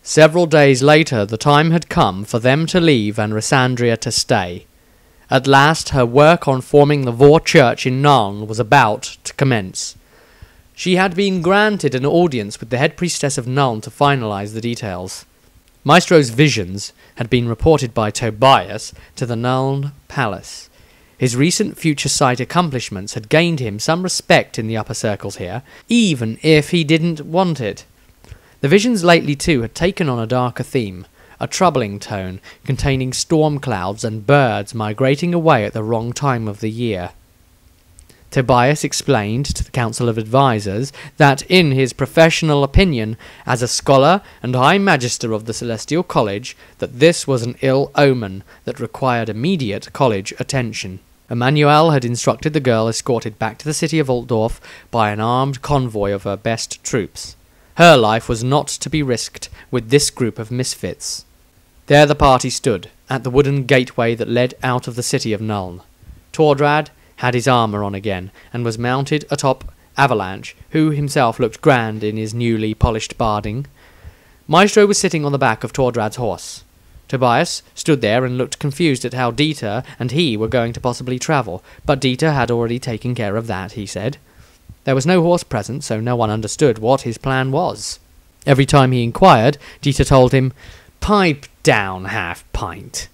Several days later the time had come for them to leave and Rysandria to stay. At last her work on forming the Vor Church in Nuln was about to commence. She had been granted an audience with the head priestess of Nuln to finalize the details. Maestro's visions had been reported by Tobias to the Nuln Palace. His recent future sight accomplishments had gained him some respect in the upper circles here, even if he didn't want it. The visions lately too had taken on a darker theme, a troubling tone containing storm clouds and birds migrating away at the wrong time of the year. Tobias explained to the Council of Advisors that, in his professional opinion, as a scholar and High Magister of the Celestial College, that this was an ill omen that required immediate college attention. Emmanuel had instructed the girl escorted back to the city of Altdorf by an armed convoy of her best troops. Her life was not to be risked with this group of misfits. There the party stood, at the wooden gateway that led out of the city of Nuln. Tordrad had his armour on again, and was mounted atop Avalanche, who himself looked grand in his newly polished barding. Maestro was sitting on the back of Tordrad's horse. Tobias stood there and looked confused at how Dieter and he were going to possibly travel, but Dieter had already taken care of that, he said. There was no horse present, so no one understood what his plan was. Every time he inquired, Dieter told him, "Pipe down, half-pint."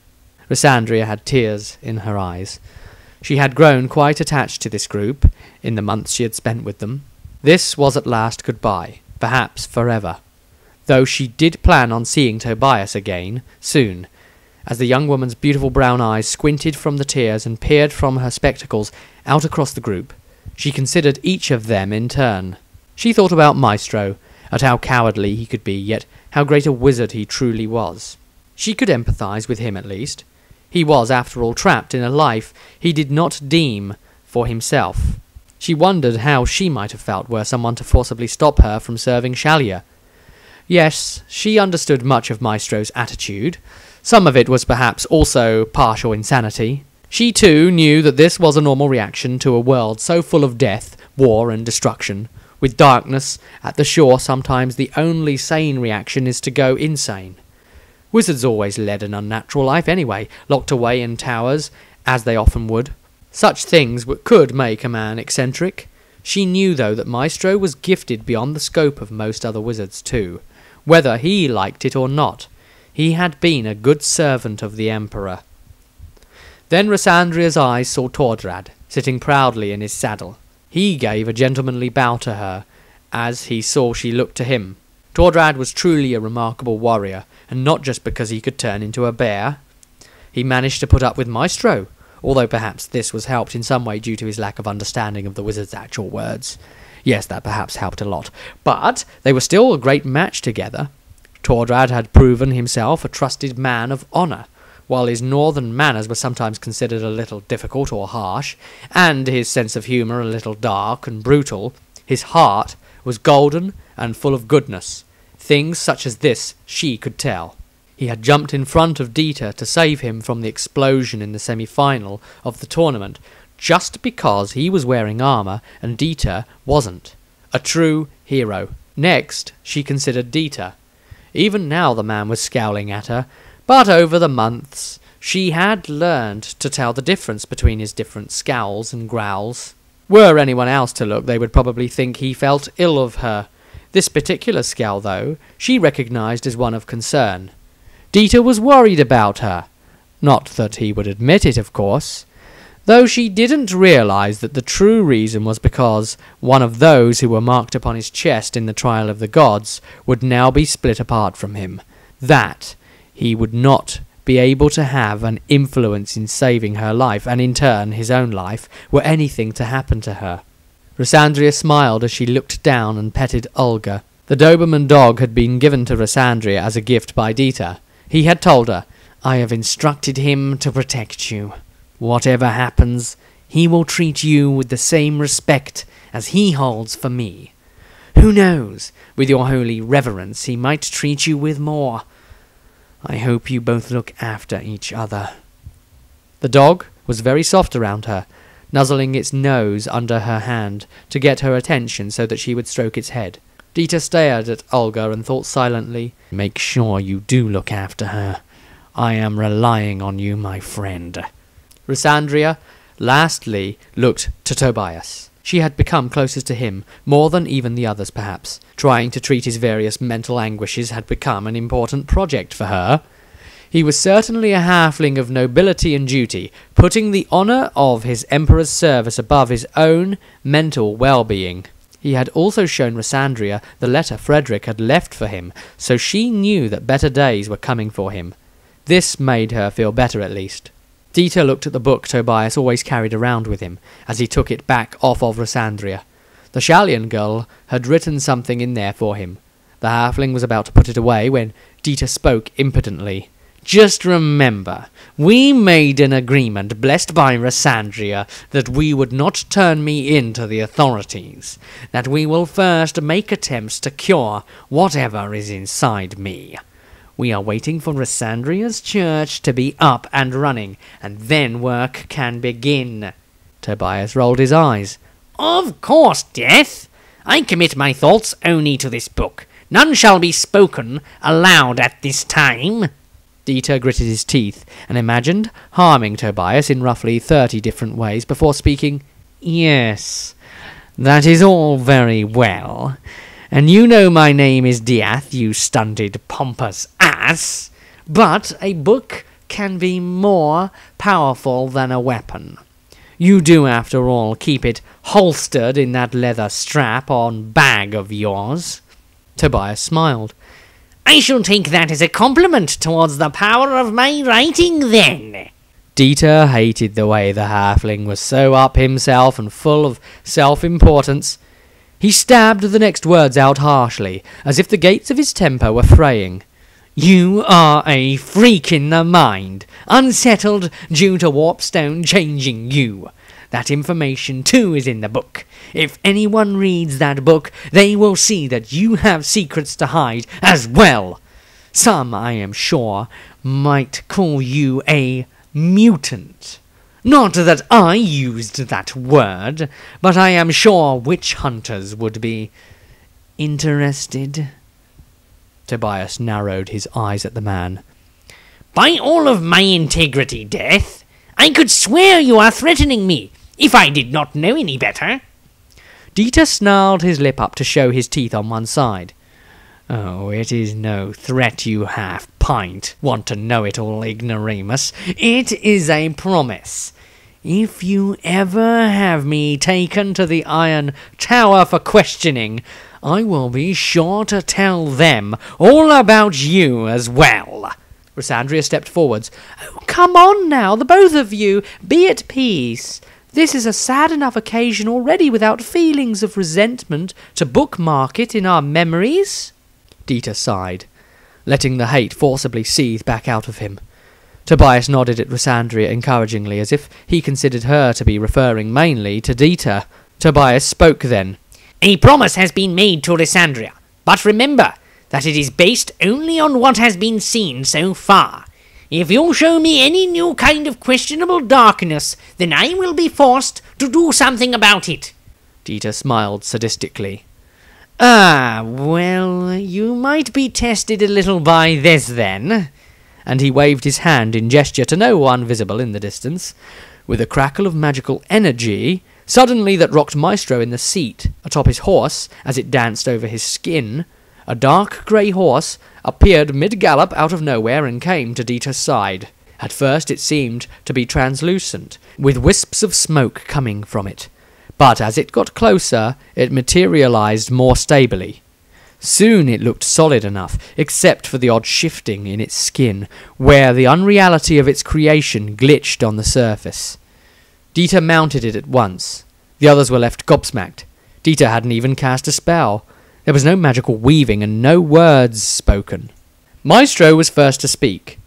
Rysandria had tears in her eyes. She had grown quite attached to this group, in the months she had spent with them. This was at last goodbye, perhaps forever. Though she did plan on seeing Tobias again, soon. As the young woman's beautiful brown eyes squinted from the tears and peered from her spectacles out across the group, she considered each of them in turn. She thought about Maestro, at how cowardly he could be, yet how great a wizard he truly was. She could empathise with him at least. He was, after all, trapped in a life he did not deem for himself. She wondered how she might have felt were someone to forcibly stop her from serving Shallya. Yes, she understood much of Maestro's attitude. Some of it was perhaps also partial insanity. She too knew that this was a normal reaction to a world so full of death, war and destruction. With darkness at the shore, sometimes the only sane reaction is to go insane. Wizards always led an unnatural life anyway, locked away in towers, as they often would. Such things could make a man eccentric. She knew, though, that Maestro was gifted beyond the scope of most other wizards too, whether he liked it or not. He had been a good servant of the Emperor. Then Rysandria's eyes saw Tordrad, sitting proudly in his saddle. He gave a gentlemanly bow to her, as he saw she looked to him. Tordrad was truly a remarkable warrior, and not just because he could turn into a bear. He managed to put up with Maestro, although perhaps this was helped in some way due to his lack of understanding of the wizard's actual words. Yes, that perhaps helped a lot, but they were still a great match together. Tordrad had proven himself a trusted man of honour. While his northern manners were sometimes considered a little difficult or harsh, and his sense of humour a little dark and brutal, his heart was golden and full of goodness. Things such as this she could tell. He had jumped in front of Dieter to save him from the explosion in the semi-final of the tournament, just because he was wearing armour and Dieter wasn't. A true hero. Next, she considered Dieter. Even now the man was scowling at her, but over the months she had learned to tell the difference between his different scowls and growls. Were anyone else to look, they would probably think he felt ill of her. This particular scowl, though, she recognised as one of concern. Dieter was worried about her. Not that he would admit it, of course. Though she didn't realise that the true reason was because one of those who were marked upon his chest in the trial of the gods would now be split apart from him. That he would not be able to have an influence in saving her life, and in turn his own life, were anything to happen to her. Rysandria smiled as she looked down and petted Olga. The Doberman dog had been given to Rysandria as a gift by Dieter. He had told her, "I have instructed him to protect you. Whatever happens, he will treat you with the same respect as he holds for me. Who knows, with your holy reverence he might treat you with more. I hope you both look after each other." The dog was very soft around her, nuzzling its nose under her hand to get her attention so that she would stroke its head. Dieter stared at Olga and thought silently. Make sure you do look after her. I am relying on you, my friend. Rysandria, lastly, looked to Tobias. She had become closest to him, more than even the others perhaps. Trying to treat his various mental anguishes had become an important project for her. He was certainly a halfling of nobility and duty, putting the honour of his emperor's service above his own mental well-being. He had also shown Rysandria the letter Frederick had left for him, so she knew that better days were coming for him. This made her feel better at least. Dieter looked at the book Tobias always carried around with him, as he took it back off of Rysandria. The Shallian girl had written something in there for him. The halfling was about to put it away when Dieter spoke impotently. Just remember, we made an agreement blessed by Rysandria that we would not turn me in to the authorities, that we will first make attempts to cure whatever is inside me. We are waiting for Rysandria's church to be up and running, and then work can begin. Tobias rolled his eyes. Of course, Death. I commit my thoughts only to this book. None shall be spoken aloud at this time. Dieter gritted his teeth and imagined harming Tobias in roughly 30 different ways before speaking. Yes, that is all very well. And you know my name is Diath, you stunted, pompous ass. But a book can be more powerful than a weapon. You do, after all, keep it holstered in that leather strap-on bag of yours. Tobias smiled. I shall take that as a compliment towards the power of my writing, then. Dieter hated the way the halfling was so up himself and full of self-importance. He stabbed the next words out harshly, as if the gates of his temper were fraying. You are a freak in the mind, unsettled due to warpstone changing you. That information, too, is in the book. If anyone reads that book, they will see that you have secrets to hide as well. Some, I am sure, might call you a mutant. Not that I used that word, but I am sure witch hunters would be interested. Tobias narrowed his eyes at the man. By all of my integrity, Death, I could swear you are threatening me, if I did not know any better. Dieter snarled his lip up to show his teeth on one side. Oh, it is no threat, you half-pint. Want to know it all, ignoramus. It is a promise. If you ever have me taken to the Iron Tower for questioning, I will be sure to tell them all about you as well. Rysandria stepped forwards. Oh, come on now, the both of you. Be at peace. This is a sad enough occasion already without feelings of resentment to bookmark it in our memories. Dieter sighed, letting the hate forcibly seethe back out of him. Tobias nodded at Rysandria encouragingly, as if he considered her to be referring mainly to Dieter. Tobias spoke then. A promise has been made to Rysandria, but remember that it is based only on what has been seen so far. If you show me any new kind of questionable darkness, then I will be forced to do something about it. Dieter smiled sadistically. Ah, well, you might be tested a little by this then. And he waved his hand in gesture to no one visible in the distance, with a crackle of magical energy, suddenly that rocked Maestro in the seat atop his horse as it danced over his skin. A dark grey horse appeared mid-gallop out of nowhere and came to Dieter's side. At first it seemed to be translucent, with wisps of smoke coming from it, but as it got closer, it materialized more stably. Soon it looked solid enough, except for the odd shifting in its skin, where the unreality of its creation glitched on the surface. Dieter mounted it at once. The others were left gobsmacked. Dieter hadn't even cast a spell. There was no magical weaving and no words spoken. Maestro was first to speak.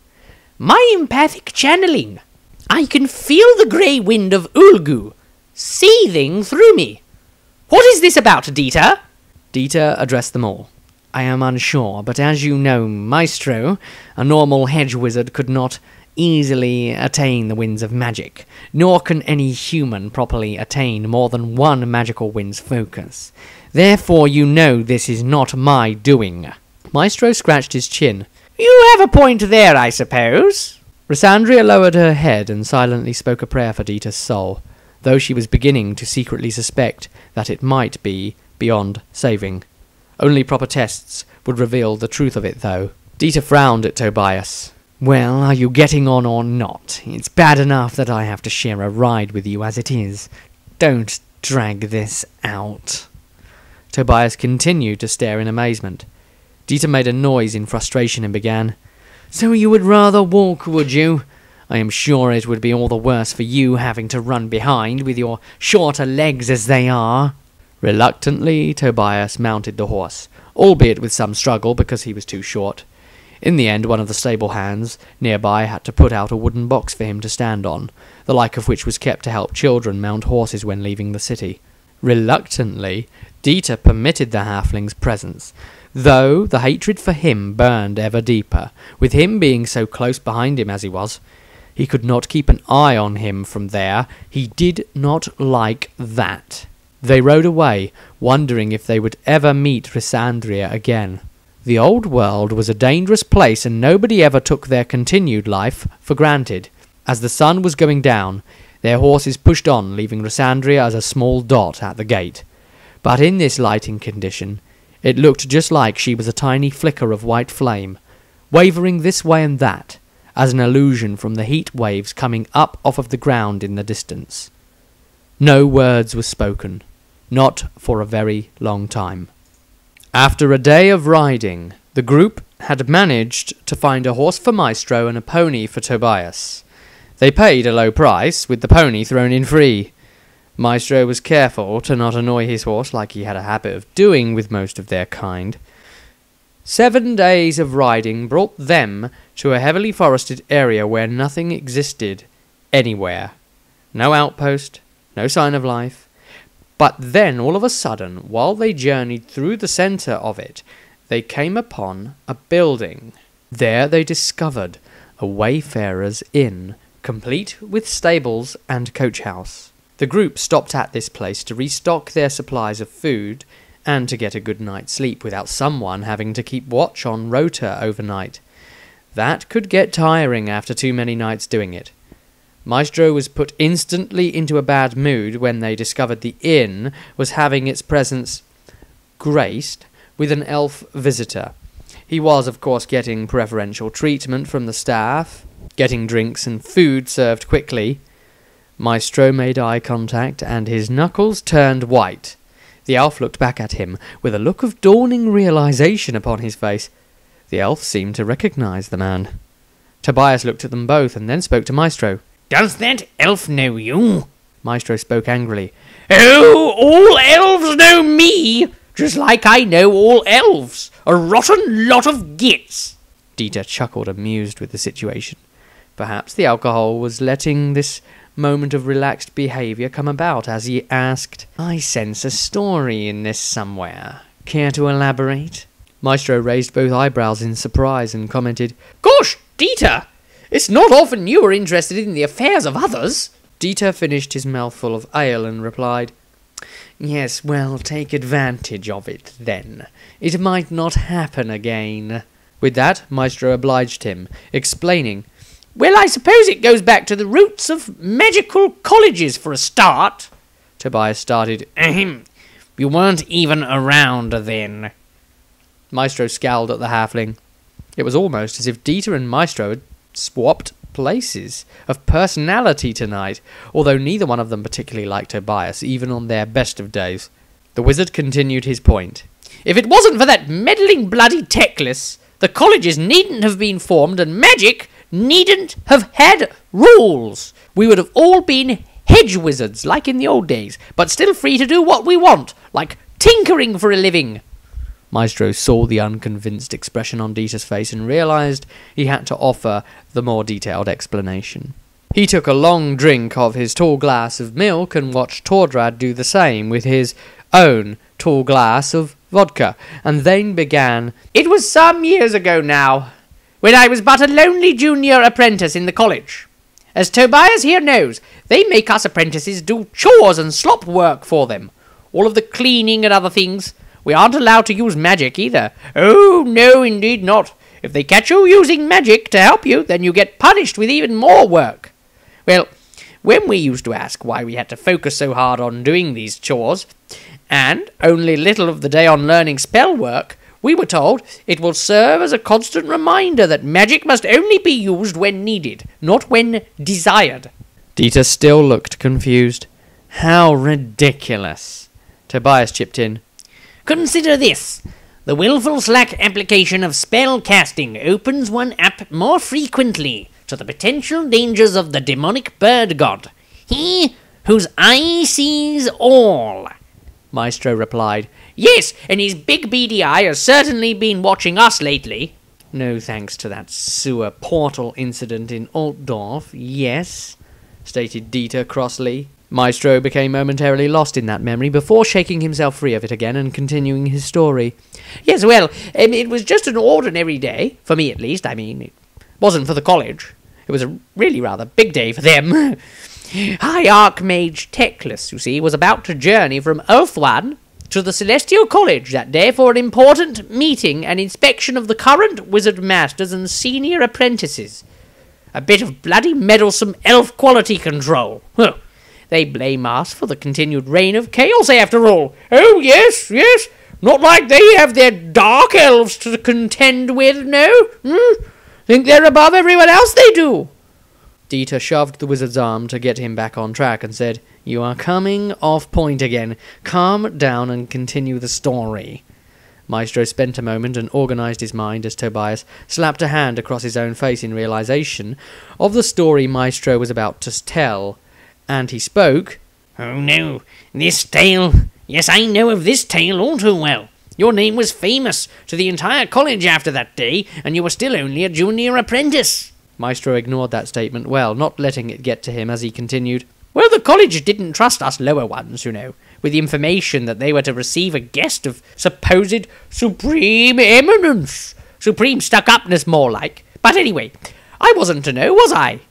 My empathic channeling. I can feel the grey wind of Ulgu seething through me. What is this about, Dieter? Dieter addressed them all. I am unsure, but as you know, Maestro, a normal hedge wizard could not easily attain the winds of magic, nor can any human properly attain more than one magical wind's focus. Therefore you know this is not my doing." Maestro scratched his chin. "You have a point there, I suppose." Rysandria lowered her head and silently spoke a prayer for Dita's soul, though she was beginning to secretly suspect that it might be beyond saving. Only proper tests would reveal the truth of it, though. Dita frowned at Tobias. "Well, are you getting on or not? It's bad enough that I have to share a ride with you as it is. Don't drag this out." Tobias continued to stare in amazement. Dita made a noise in frustration and began, "So you would rather walk, would you? I am sure it would be all the worse for you having to run behind with your shorter legs as they are." Reluctantly, Tobias mounted the horse, albeit with some struggle because he was too short. In the end, one of the stable hands nearby had to put out a wooden box for him to stand on, the like of which was kept to help children mount horses when leaving the city. Reluctantly, Dita permitted the halfling's presence, though the hatred for him burned ever deeper, with him being so close behind him as he was. He could not keep an eye on him from there. He did not like that. They rode away, wondering if they would ever meet Rysandria again. The old world was a dangerous place, and nobody ever took their continued life for granted. As the sun was going down, their horses pushed on, leaving Rysandria as a small dot at the gate. But in this lighting condition, it looked just like she was a tiny flicker of white flame, wavering this way and that, as an illusion from the heat waves coming up off of the ground in the distance. No words were spoken, not for a very long time. After a day of riding, the group had managed to find a horse for Maestro and a pony for Tobias. They paid a low price, with the pony thrown in free. Maestro was careful to not annoy his horse like he had a habit of doing with most of their kind. 7 days of riding brought them to a heavily forested area where nothing existed anywhere. No outpost, no sign of life. But then, all of a sudden, while they journeyed through the centre of it, they came upon a building. There they discovered a wayfarer's inn, complete with stables and coach house. The group stopped at this place to restock their supplies of food and to get a good night's sleep without someone having to keep watch on rota overnight. That could get tiring after too many nights doing it. Maestro was put instantly into a bad mood when they discovered the inn was having its presence graced with an elf visitor. He was, of course, getting preferential treatment from the staff, getting drinks and food served quickly. Maestro made eye contact, and his knuckles turned white. The elf looked back at him with a look of dawning realization upon his face. The elf seemed to recognize the man. Tobias looked at them both and then spoke to Maestro. "Does that elf know you?" Maestro spoke angrily. "Oh, all elves know me, just like I know all elves. A rotten lot of gits." Dita chuckled, amused with the situation. Perhaps the alcohol was letting this moment of relaxed behaviour come about as he asked, "I sense a story in this somewhere. Care to elaborate?" Maestro raised both eyebrows in surprise and commented, "Gosh, Dita! It's not often you are interested in the affairs of others." Dita finished his mouthful of ale and replied, "Yes, well, take advantage of it, then. It might not happen again." With that, Maestro obliged him, explaining, "Well, I suppose it goes back to the roots of magical colleges for a start." Tobias started, "Ahem. You weren't even around then." Maestro scowled at the halfling. It was almost as if Dita and Maestro had swapped places of personality tonight, although neither one of them particularly liked Tobias, even on their best of days. The wizard continued his point. "If it wasn't for that meddling bloody Teclis, the colleges needn't have been formed, and magic needn't have had rules. We would have all been hedge wizards, like in the old days, but still free to do what we want, like tinkering for a living." Maestro saw the unconvinced expression on Dita's face and realized he had to offer the more detailed explanation. He took a long drink of his tall glass of milk and watched Tordrad do the same with his own tall glass of vodka, and then began, "It was some years ago now, when I was but a lonely junior apprentice in the college. As Tobias here knows, they make us apprentices do chores and slop work for them. all of the cleaning and other things. We aren't allowed to use magic either. Oh, no, indeed not. If they catch you using magic to help you, then you get punished with even more work. Well, when we used to ask why we had to focus so hard on doing these chores, and only little of the day on learning spell work, we were told it will serve as a constant reminder that magic must only be used when needed, not when desired. Dieter still looked confused. How ridiculous. Tobias chipped in. Consider this. The willful slack application of spell casting opens one up more frequently to the potential dangers of the demonic bird god, he whose eye sees all. Maestro replied. Yes, and his big beady eye has certainly been watching us lately. No thanks to that sewer portal incident in Altdorf, yes, stated Dieter crossly. Maestro became momentarily lost in that memory before shaking himself free of it again and continuing his story. Yes, well, it was just an ordinary day, for me at least. I mean, it wasn't for the college. It was a really rather big day for them. High Archmage Teclis, you see, was about to journey from Ulthuan to the Celestial College that day for an important meeting and inspection of the current wizard masters and senior apprentices. A bit of bloody meddlesome elf quality control. Well, they blame us for the continued reign of chaos, after all. Oh, yes, yes. Not like they have their dark elves to contend with, no? Think they're above everyone else, they do. Dieter shoved the wizard's arm to get him back on track and said, You are coming off point again. Calm down and continue the story. Maestro spent a moment and organised his mind as Tobias slapped a hand across his own face in realisation of the story Maestro was about to tell. And he spoke. Oh no, this tale. Yes, I know of this tale all too well. Your name was famous to the entire college after that day, and you were still only a junior apprentice. Maestro ignored that statement well, not letting it get to him as he continued. Well, the college didn't trust us lower ones, you know, with the information that they were to receive a guest of supposed supreme eminence. Supreme stuck-upness, more like. But anyway, I wasn't to know, was I?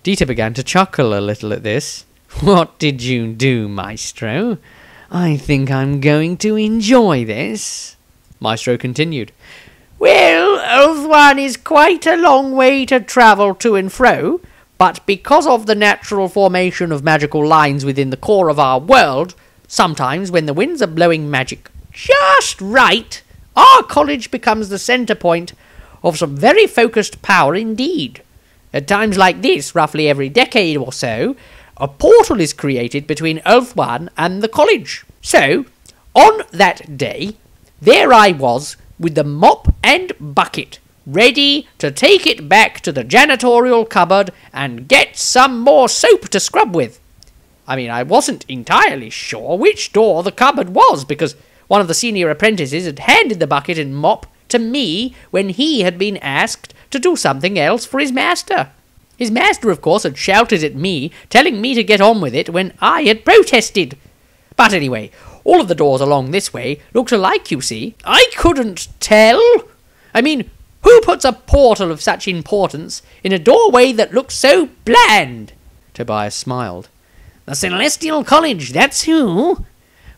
Dieter began to chuckle a little at this. What did you do, Maestro? I think I'm going to enjoy this. Maestro continued. Well, Ulthuan is quite a long way to travel to and fro, but because of the natural formation of magical lines within the core of our world, sometimes when the winds are blowing magic just right, our college becomes the centre point of some very focused power indeed. At times like this, roughly every decade or so, a portal is created between Ulthuan and the college. So, on that day, there I was, with the mop and bucket, ready to take it back to the janitorial cupboard and get some more soap to scrub with. I mean, I wasn't entirely sure which door the cupboard was, because one of the senior apprentices had handed the bucket and mop to me when he had been asked to do something else for his master. His master, of course, had shouted at me, telling me to get on with it when I had protested. But anyway, all of the doors along this way looked alike, you see. I couldn't tell. I mean, who puts a portal of such importance in a doorway that looks so bland? Tobias smiled. The Celestial College, that's who.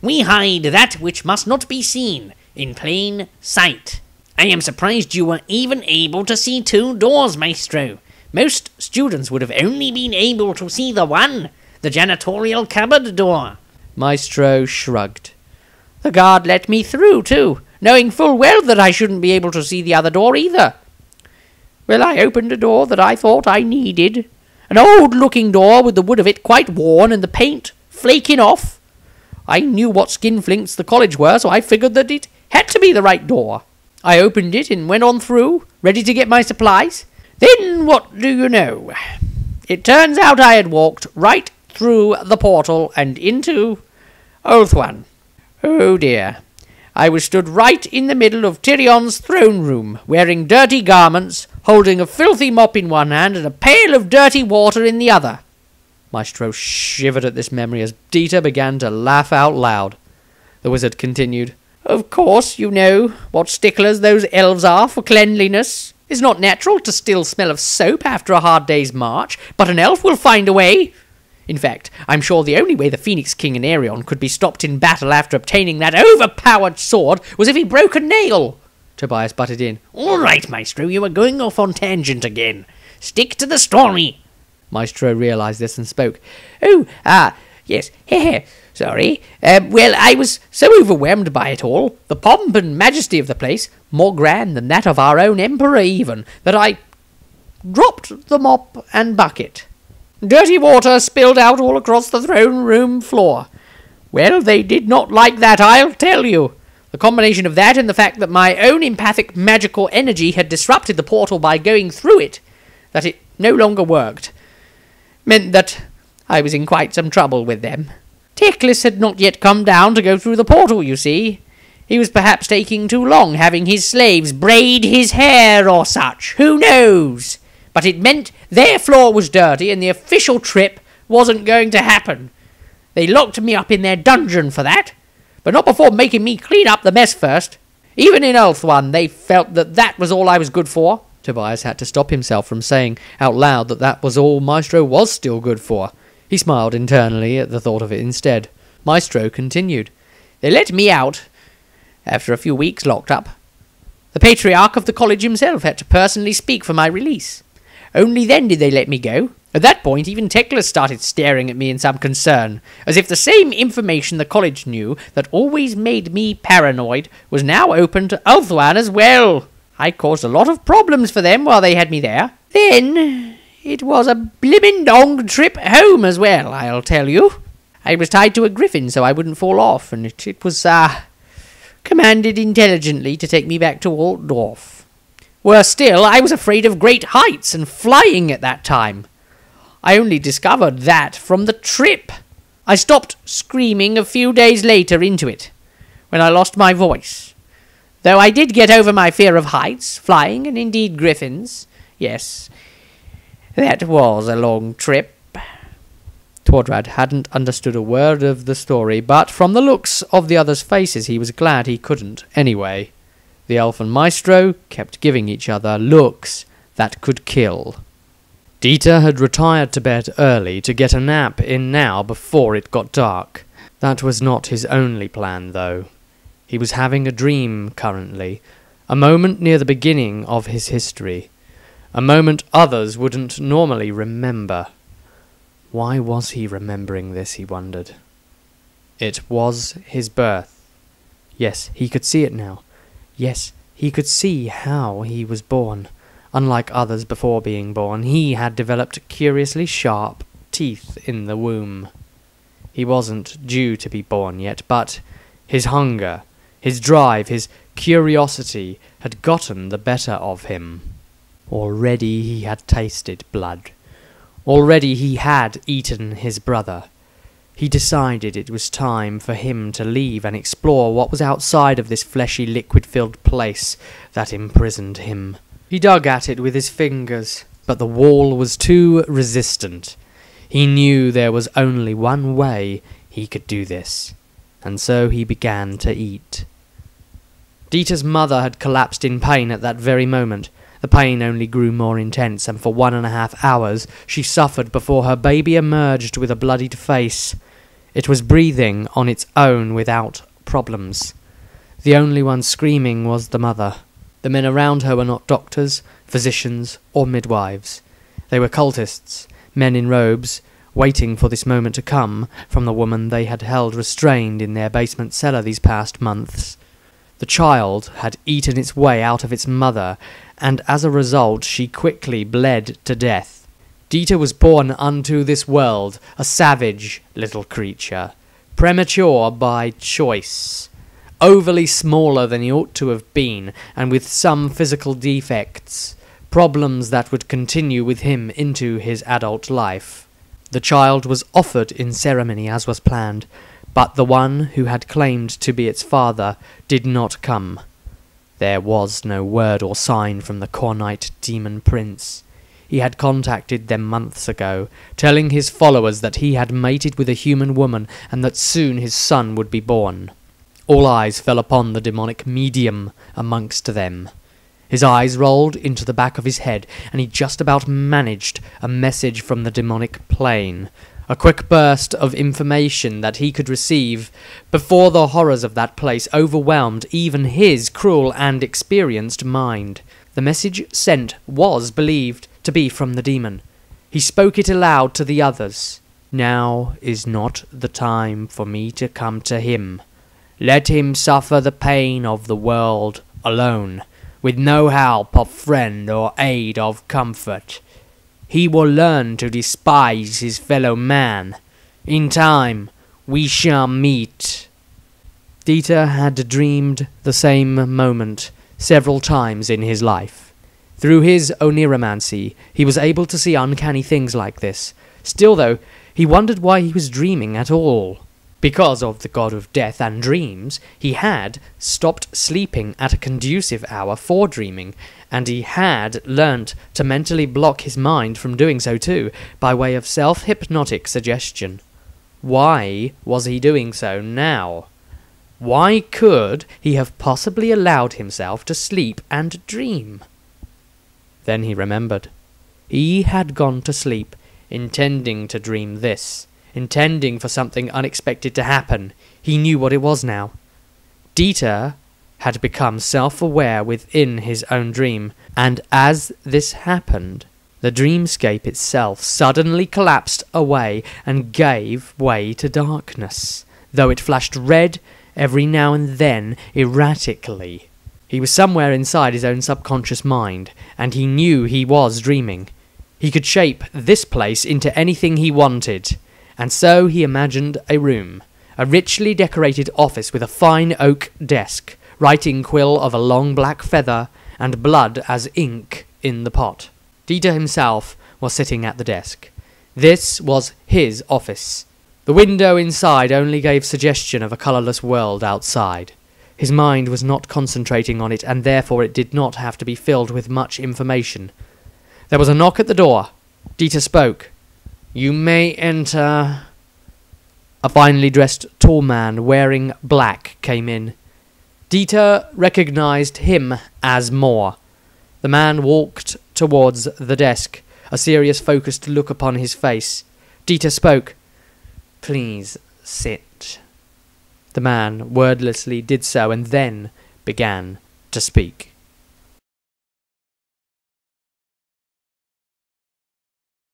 We hide that which must not be seen in plain sight. I am surprised you were even able to see two doors, Maestro. Most students would have only been able to see the one, the janitorial cupboard door. Maestro shrugged. The guard let me through, too, knowing full well that I shouldn't be able to see the other door either. Well, I opened a door that I thought I needed. An old-looking door with the wood of it quite worn and the paint flaking off. I knew what skinflints the college were, so I figured that it had to be the right door. I opened it and went on through, ready to get my supplies. Then, what do you know? It turns out I had walked right through the portal and into Ulthuan. Oh dear. I was stood right in the middle of Tyrion's throne room, wearing dirty garments, holding a filthy mop in one hand and a pail of dirty water in the other. Maestro shivered at this memory as Dieter began to laugh out loud. The wizard continued. Of course, you know what sticklers those elves are for cleanliness. It's not natural to still smell of soap after a hard day's march, but an elf will find a way. In fact, I'm sure the only way the Phoenix King and Aerion could be stopped in battle after obtaining that overpowered sword was if he broke a nail. Tobias butted in. All right, Maestro, you are going off on tangent again. Stick to the story. Maestro realized this and spoke. Yes, sorry. Well, I was so overwhelmed by it all, the pomp and majesty of the place, more grand than that of our own emperor even, that I dropped the mop and bucket. Dirty water spilled out all across the throne room floor. Well, they did not like that, I'll tell you. The combination of that and the fact that my own empathic magical energy had disrupted the portal by going through it, that it no longer worked, meant that I was in quite some trouble with them. Teclis had not yet come down to go through the portal, you see. He was perhaps taking too long, having his slaves braid his hair or such. Who knows? But it meant their floor was dirty and the official trip wasn't going to happen. They locked me up in their dungeon for that, but not before making me clean up the mess first. Even in Ulthuan, they felt that that was all I was good for. Tobias had to stop himself from saying out loud that was all Maestro was still good for. He smiled internally at the thought of it instead. Maestro continued. They let me out after a few weeks locked up. The patriarch of the college himself had to personally speak for my release. Only then did they let me go. At that point, even Teclis started staring at me in some concern, as if the same information the college knew that always made me paranoid was now open to Ulthuan as well. I caused a lot of problems for them while they had me there. Then it was a blimmin' long trip home as well, I'll tell you. I was tied to a griffin so I wouldn't fall off, and it was, commanded intelligently to take me back to Altdorf. Worse still, I was afraid of great heights and flying at that time. I only discovered that from the trip. I stopped screaming a few days later into it, when I lost my voice. Though I did get over my fear of heights, flying, and indeed griffins. Yes, that was a long trip. Tordrad hadn't understood a word of the story, but from the looks of the others' faces he was glad he couldn't anyway. The elf and Maestro kept giving each other looks that could kill. Dieter had retired to bed early to get a nap in now before it got dark. That was not his only plan, though. He was having a dream currently, a moment near the beginning of his history, a moment others wouldn't normally remember. Why was he remembering this, he wondered. It was his birth. Yes, he could see it now. Yes, he could see how he was born. Unlike others before being born, he had developed curiously sharp teeth in the womb. He wasn't due to be born yet, but his hunger, his drive, his curiosity had gotten the better of him. Already he had tasted blood. Already he had eaten his brother. He decided it was time for him to leave and explore what was outside of this fleshy, liquid-filled place that imprisoned him. He dug at it with his fingers, but the wall was too resistant. He knew there was only one way he could do this, and so he began to eat. Dieter's mother had collapsed in pain at that very moment. The pain only grew more intense, and for 1.5 hours she suffered before her baby emerged with a bloodied face. It was breathing on its own without problems. The only one screaming was the mother. The men around her were not doctors, physicians, or midwives. They were cultists, men in robes, waiting for this moment to come from the woman they had held restrained in their basement cellar these past months. The child had eaten its way out of its mother, and as a result she quickly bled to death. Dieter was born unto this world, a savage little creature, premature by choice, overly smaller than he ought to have been, and with some physical defects, problems that would continue with him into his adult life. The child was offered in ceremony as was planned, but the one who had claimed to be its father did not come. There was no word or sign from the Cornite demon prince. He had contacted them months ago, telling his followers that he had mated with a human woman and that soon his son would be born. All eyes fell upon the demonic medium amongst them. His eyes rolled into the back of his head, and he just about managed a message from the demonic plane, A quick burst of information that he could receive before the horrors of that place overwhelmed even his cruel and experienced mind. The message sent was believed to be from the demon. He spoke it aloud to the others. "Now is not the time for me to come to him. Let him suffer the pain of the world alone, with no help of friend or aid of comfort. He will learn to despise his fellow man. In time, we shall meet." Dieter had dreamed the same moment several times in his life. Through his oniromancy, he was able to see uncanny things like this. Still, though, he wondered why he was dreaming at all. Because of the god of death and dreams, he had stopped sleeping at a conducive hour for dreaming, and he had learnt to mentally block his mind from doing so too, by way of self-hypnotic suggestion. Why was he doing so now? Why could he have possibly allowed himself to sleep and dream? Then he remembered. He had gone to sleep, intending to dream this. Intending for something unexpected to happen. He knew what it was now. Dieter had become self-aware within his own dream, and as this happened, the dreamscape itself suddenly collapsed away and gave way to darkness, though it flashed red every now and then erratically. He was somewhere inside his own subconscious mind, and he knew he was dreaming. He could shape this place into anything he wanted. And so he imagined a room, a richly decorated office with a fine oak desk, writing quill of a long black feather, and blood as ink in the pot. Dieter himself was sitting at the desk. This was his office. The window inside only gave suggestion of a colourless world outside. His mind was not concentrating on it, and therefore it did not have to be filled with much information. There was a knock at the door. Dieter spoke. "You may enter." A finely dressed tall man wearing black came in. Dieter recognized him as Moore. The man walked towards the desk, a serious focused look upon his face. Dieter spoke. "Please sit." The man wordlessly did so and then began to speak.